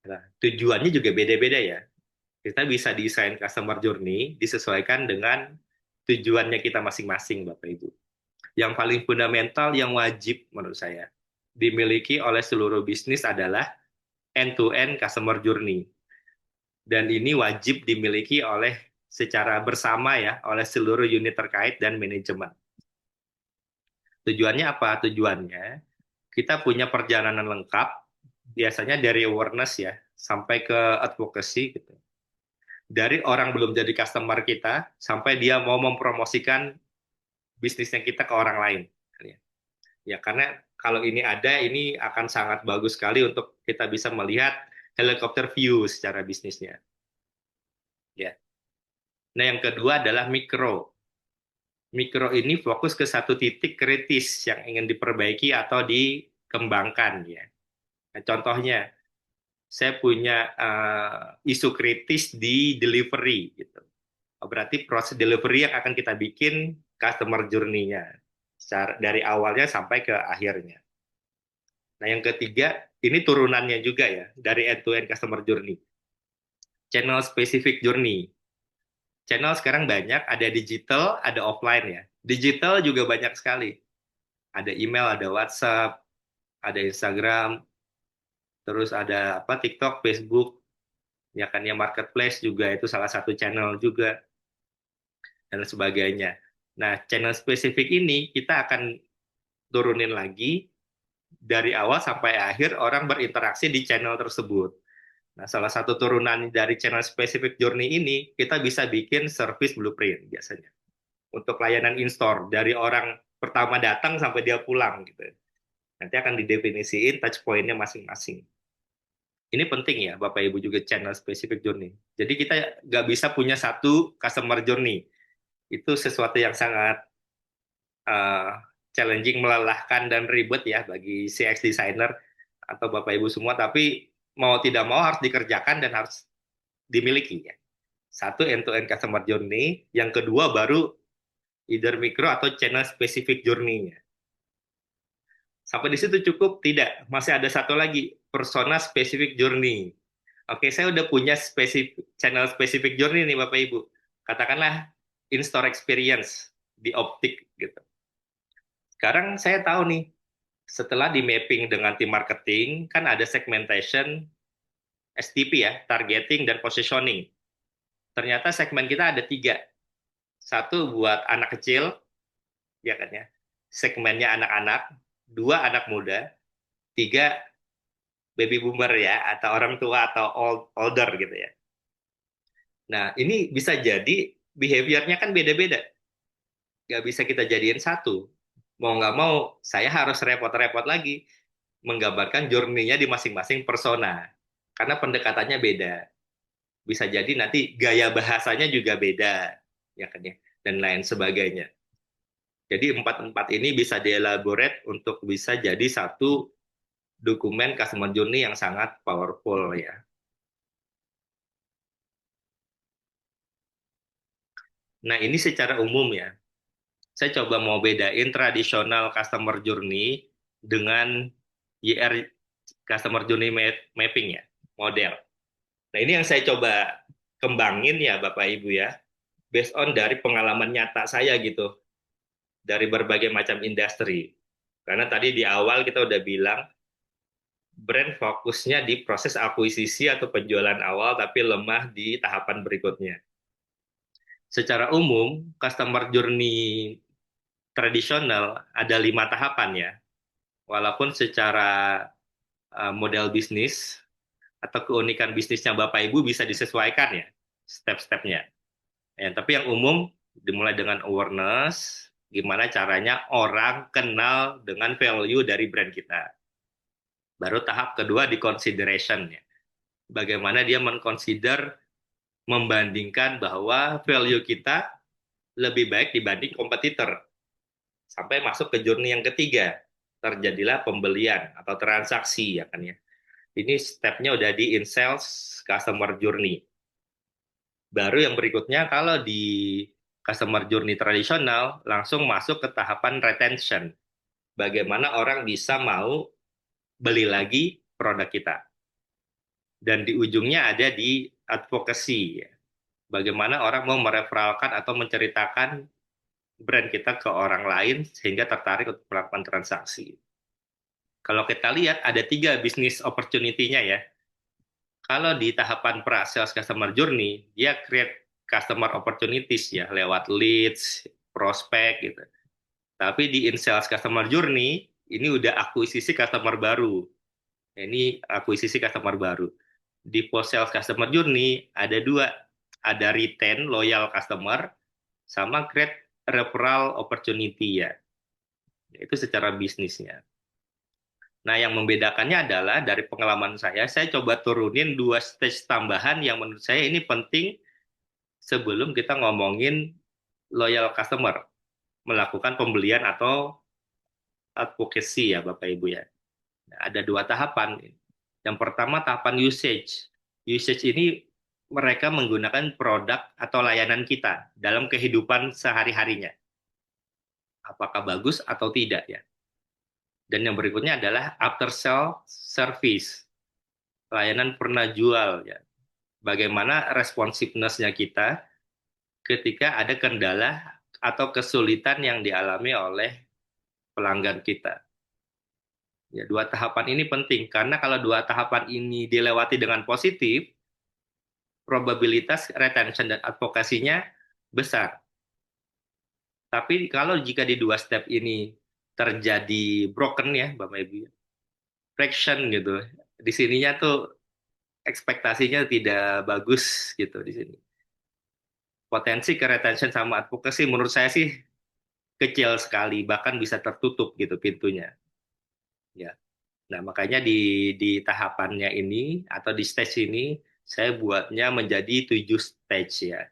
Nah, tujuannya juga beda-beda ya. Kita bisa desain customer journey disesuaikan dengan tujuannya kita masing-masing, Bapak Ibu. Yang paling fundamental, yang wajib menurut saya dimiliki oleh seluruh bisnis adalah end-to-end customer journey. Dan ini wajib dimiliki oleh secara bersama ya, oleh seluruh unit terkait dan manajemen. Tujuannya apa? Tujuannya kita punya perjalanan lengkap, biasanya dari awareness ya, sampai ke advocacy gitu. Dari orang belum jadi customer kita, sampai dia mau mempromosikan bisnisnya kita ke orang lain. Ya, karena kalau ini ada, ini akan sangat bagus sekali untuk kita bisa melihat helikopter view secara bisnisnya. Ya. Nah, yang kedua adalah mikro. Mikro ini fokus ke satu titik kritis yang ingin diperbaiki atau dikembangkan ya. Nah, contohnya, saya punya isu kritis di delivery gitu. Berarti proses delivery yang akan kita bikin customer journey-nya dari awalnya sampai ke akhirnya. Nah, yang ketiga, ini turunannya juga ya, dari end-to-end customer journey. Channel specific journey. Channel sekarang banyak, ada digital, ada offline ya. Digital juga banyak sekali. Ada email, ada WhatsApp, ada Instagram, terus ada apa TikTok, Facebook, ya kan ya marketplace juga itu salah satu channel juga dan sebagainya. Nah, channel spesifik ini kita akan turunin lagi dari awal sampai akhir orang berinteraksi di channel tersebut. Nah, salah satu turunan dari channel specific journey ini, kita bisa bikin service blueprint biasanya. Untuk layanan in-store, dari orang pertama datang sampai dia pulang. Gitu. Nanti akan didefinisiin touch point-nya masing-masing. Ini penting ya, Bapak Ibu juga channel specific journey. Jadi kita nggak bisa punya satu customer journey. Itu sesuatu yang sangat uh, challenging, melelahkan, dan ribet ya bagi CX designer atau Bapak Ibu semua. Tapi mau tidak mau harus dikerjakan dan harus dimiliki ya. Satu end-to-end customer journey, yang kedua baru either micro atau channel specific journey-nya. Sampai di situ cukup? Tidak, masih ada satu lagi, persona specific journey. Oke, saya udah punya channel specific journey nih Bapak Ibu. Katakanlah in-store experience di optik gitu. Sekarang saya tahu nih, setelah di mapping dengan tim marketing, kan ada segmentation, STP ya, targeting dan positioning. Ternyata segmen kita ada tiga. Satu buat anak kecil, ya kan ya. Segmennya anak-anak, dua anak muda, tiga baby boomer ya, atau orang tua atau older gitu ya. Nah, ini bisa jadi behaviornya kan beda-beda. Nggak bisa kita jadiin satu. Mau nggak mau, saya harus repot-repot lagi menggambarkan journey-nya di masing-masing persona. Karena pendekatannya beda. Bisa jadi nanti gaya bahasanya juga beda, ya kan ya, dan lain sebagainya. Jadi empat-empat ini bisa dielaborate untuk bisa jadi satu dokumen customer journey yang sangat powerful ya. Nah, ini secara umum ya. Saya coba mau bedain tradisional customer journey dengan YR customer journey mapping ya, model. Nah, ini yang saya coba kembangin ya Bapak Ibu ya, based on dari pengalaman nyata saya gitu, dari berbagai macam industri. Karena tadi di awal kita udah bilang, brand fokusnya di proses akuisisi atau penjualan awal, tapi lemah di tahapan berikutnya. Secara umum, customer journey tradisional ada 5 tahapan ya. Walaupun secara model bisnis atau keunikan bisnisnya Bapak Ibu bisa disesuaikan ya, step-stepnya. Ya, tapi yang umum dimulai dengan awareness, gimana caranya orang kenal dengan value dari brand kita. Baru tahap kedua di consideration ya. Bagaimana dia mengconsider membandingkan bahwa value kita lebih baik dibanding kompetitor. Sampai masuk ke journey yang ketiga, terjadilah pembelian atau transaksi ya kan ya. Ini stepnya udah di in sales customer journey. Baru yang berikutnya kalau di customer journey tradisional langsung masuk ke tahapan retention. Bagaimana orang bisa mau beli lagi produk kita. dan di ujungnya ada di advocacy, ya. Bagaimana orang mau mereferalkan atau menceritakan brand kita ke orang lain sehingga tertarik untuk melakukan transaksi. Kalau kita lihat ada 3 bisnis opportunity-nya ya. Kalau di tahapan pra-sales customer journey, dia create customer opportunities ya lewat leads, prospek gitu. Tapi di in-sales customer journey, ini udah akuisisi customer baru. Ini akuisisi customer baru. Di post-sales customer journey ada 2. Ada retain, loyal customer, sama create referral opportunity ya. Itu secara bisnisnya. Nah, yang membedakannya adalah dari pengalaman saya coba turunin 2 stage tambahan yang menurut saya ini penting sebelum kita ngomongin loyal customer, melakukan pembelian atau advocacy ya Bapak Ibu ya. Nah, ada 2 tahapan. Yang pertama tahapan usage. Usage ini mereka menggunakan produk atau layanan kita dalam kehidupan sehari-harinya. Apakah bagus atau tidak ya. Dan yang berikutnya adalah after sale service. Layanan pernah jual ya. Bagaimana responsiveness-nya kita ketika ada kendala atau kesulitan yang dialami oleh pelanggan kita. Ya, 2 tahapan ini penting karena kalau 2 tahapan ini dilewati dengan positif, probabilitas retention dan advokasinya besar. Tapi kalau jika di 2 step ini terjadi broken ya, Bapak Ibu, friction gitu, di sininya tuh ekspektasinya tidak bagus gitu di sini. Potensi ke retention sama advokasi menurut saya sih kecil sekali, bahkan bisa tertutup gitu pintunya. Ya. Nah, makanya di tahapannya ini atau di stage ini saya buatnya menjadi 7 stage ya.